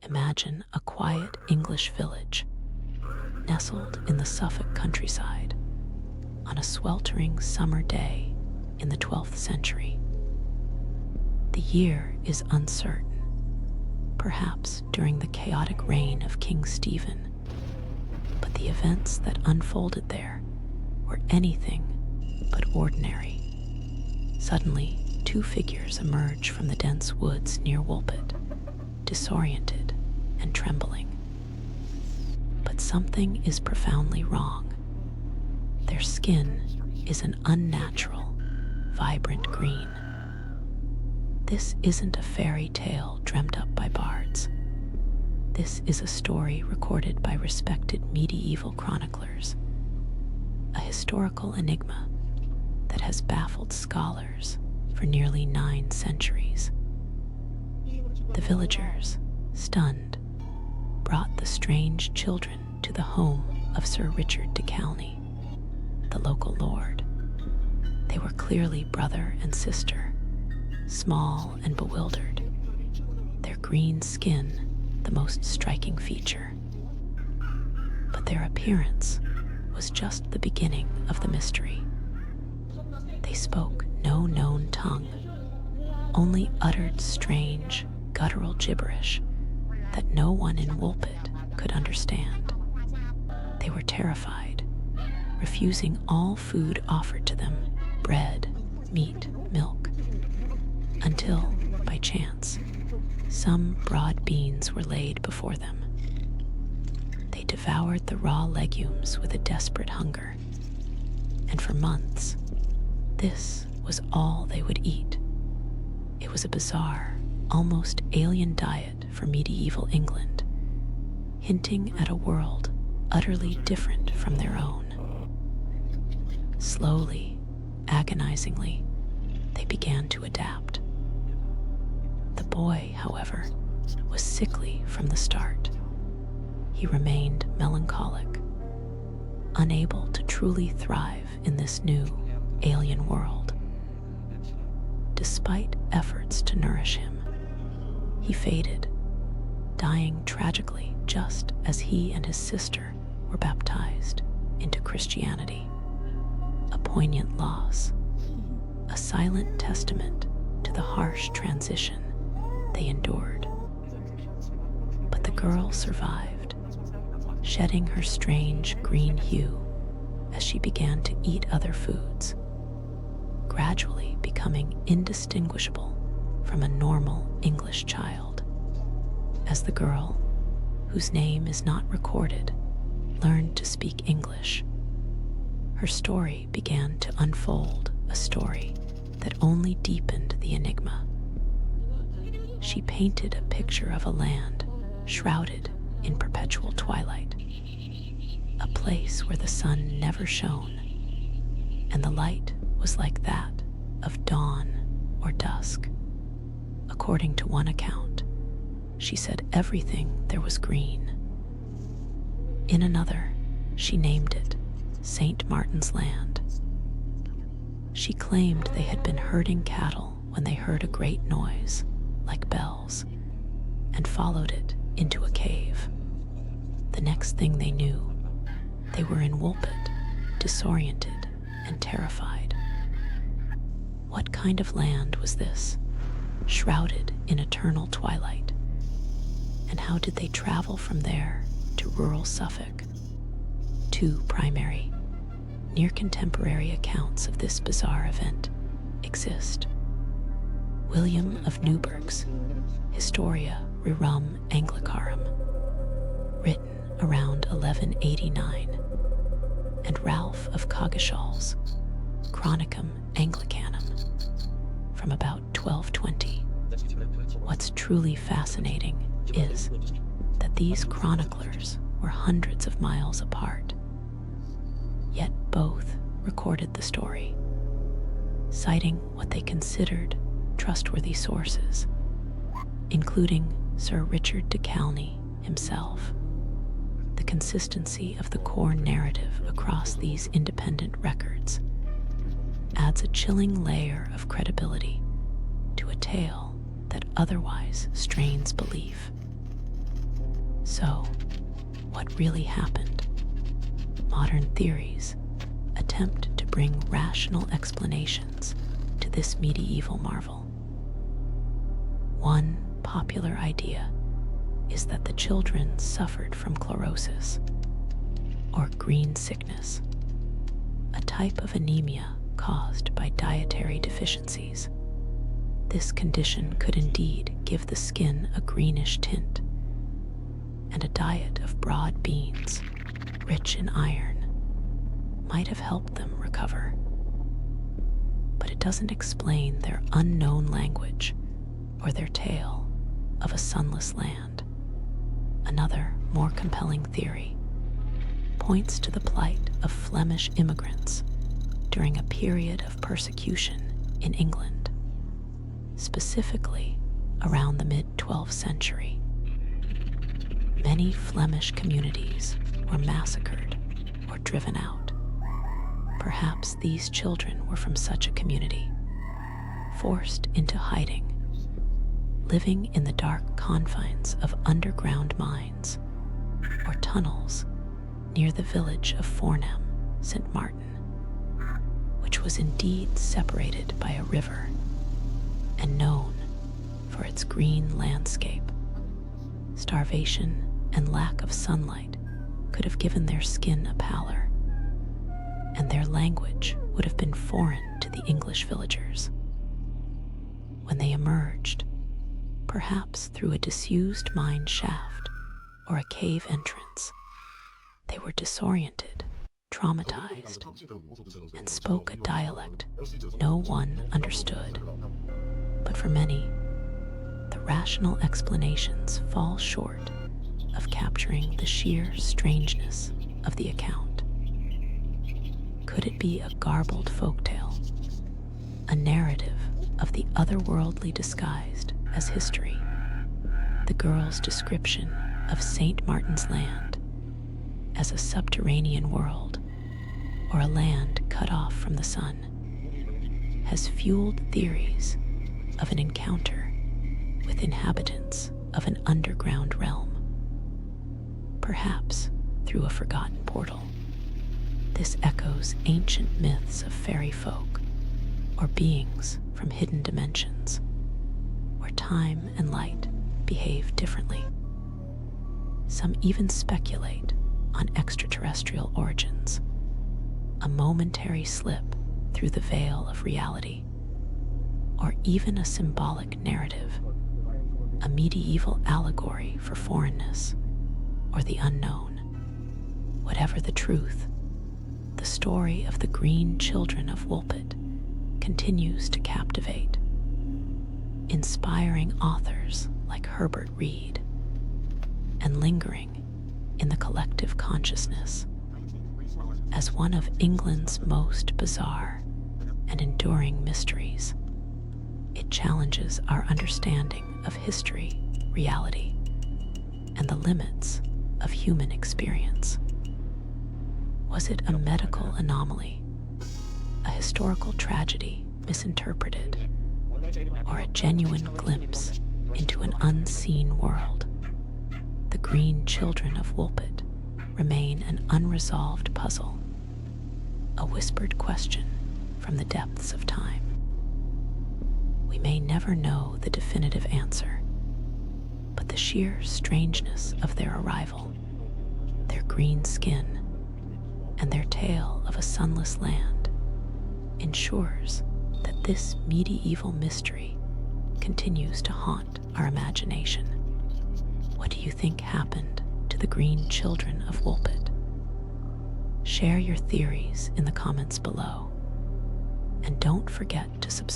Imagine a quiet English village nestled in the Suffolk countryside on a sweltering summer day in the 12th century. The year is uncertain, perhaps during the chaotic reign of King Stephen, but the events that unfolded there were anything but ordinary. Suddenly, two figures emerge from the dense woods near Woolpit, disoriented and trembling. But something is profoundly wrong. Their skin is an unnatural, vibrant green. This isn't a fairy tale dreamt up by bards. This is a story recorded by respected medieval chroniclers, a historical enigma that has baffled scholars for nearly 9 centuries. The villagers, stunned, brought the strange children to the home of Sir Richard de Calne, the local lord. They were clearly brother and sister, small and bewildered, their green skin the most striking feature. But their appearance was just the beginning of the mystery. They spoke no known tongue, only uttered strange, guttural gibberish that no one in Woolpit could understand. They were terrified, refusing all food offered to them, bread, meat, milk, until, by chance, some broad beans were laid before them. They devoured the raw legumes with a desperate hunger, and for months, this was all they would eat. It was a bizarre, almost alien diet for medieval England, hinting at a world utterly different from their own. Slowly, agonizingly, they began to adapt. The boy, however, was sickly from the start. He remained melancholic, unable to truly thrive in this new, alien world. Despite efforts to nourish him, he faded, dying tragically just as he and his sister were baptized into Christianity. A poignant loss, a silent testament to the harsh transition they endured. But the girl survived, shedding her strange green hue as she began to eat other foods, gradually becoming indistinguishable from a normal English child. As the girl, whose name is not recorded, learned to speak English, her story began to unfold, a story that only deepened the enigma. She painted a picture of a land shrouded in perpetual twilight, a place where the sun never shone, and the light was like that of dawn or dusk. According to one account, she said everything there was green. In another, she named it St. Martin's Land. She claimed they had been herding cattle when they heard a great noise, like bells, and followed it into a cave. The next thing they knew, they were in Woolpit, disoriented and terrified. What kind of land was this, shrouded in eternal twilight? And how did they travel from there to rural Suffolk? 2 primary, near-contemporary accounts of this bizarre event exist. William of Newburgh's Historia Rerum Anglicarum, written around 1189, and Ralph of Coggeshall's Chronicum Anglicanum from about 1220. What's truly fascinating is that these chroniclers were hundreds of miles apart, yet both recorded the story, citing what they considered trustworthy sources, including Sir Richard de Calne himself. The consistency of the core narrative across these independent records adds a chilling layer of credibility to a tale that otherwise strains belief. So, what really happened? Modern theories attempt to bring rational explanations to this medieval marvel. One popular idea is that the children suffered from chlorosis, or green sickness, a type of anemia caused by dietary deficiencies. This condition could indeed give the skin a greenish tint, and a diet of broad beans, rich in iron, might have helped them recover. But it doesn't explain their unknown language or their tale of a sunless land. Another, more compelling theory points to the plight of Flemish immigrants during a period of persecution in England, specifically around the mid-12th century. Many Flemish communities were massacred or driven out. Perhaps these children were from such a community, forced into hiding, living in the dark confines of underground mines or tunnels near the village of Fornham, St. Martin, which was indeed separated by a river and known for its green landscape. Starvation and lack of sunlight could have given their skin a pallor, and their language would have been foreign to the English villagers. When they emerged, perhaps through a disused mine shaft or a cave entrance, they were disoriented, traumatized, and spoke a dialect no one understood. But for many, the rational explanations fall short of capturing the sheer strangeness of the account. Could it be a garbled folktale, a narrative of the otherworldly disguised as history? The girl's description of St. Martin's Land as a subterranean world, or a land cut off from the sun, has fueled theories of an encounter with inhabitants of an underground realm, perhaps through a forgotten portal. This echoes ancient myths of fairy folk or beings from hidden dimensions, where time and light behave differently. Some even speculate on extraterrestrial origins, a momentary slip through the veil of reality, or even a symbolic narrative, a medieval allegory for foreignness or the unknown. Whatever the truth, the story of the green children of Woolpit continues to captivate, inspiring authors like Herbert Reed and lingering in the collective consciousness as one of England's most bizarre and enduring mysteries. It challenges our understanding of history, reality, and the limits of human experience. Was it a medical anomaly, a historical tragedy misinterpreted, or a genuine glimpse into an unseen world? The green children of Woolpit remain an unresolved puzzle, a whispered question from the depths of time. We may never know the definitive answer, but the sheer strangeness of their arrival, their green skin, and their tale of a sunless land ensures that this medieval mystery continues to haunt our imagination. What do you think happened to the green children of Woolpit? Share your theories in the comments below, and don't forget to subscribe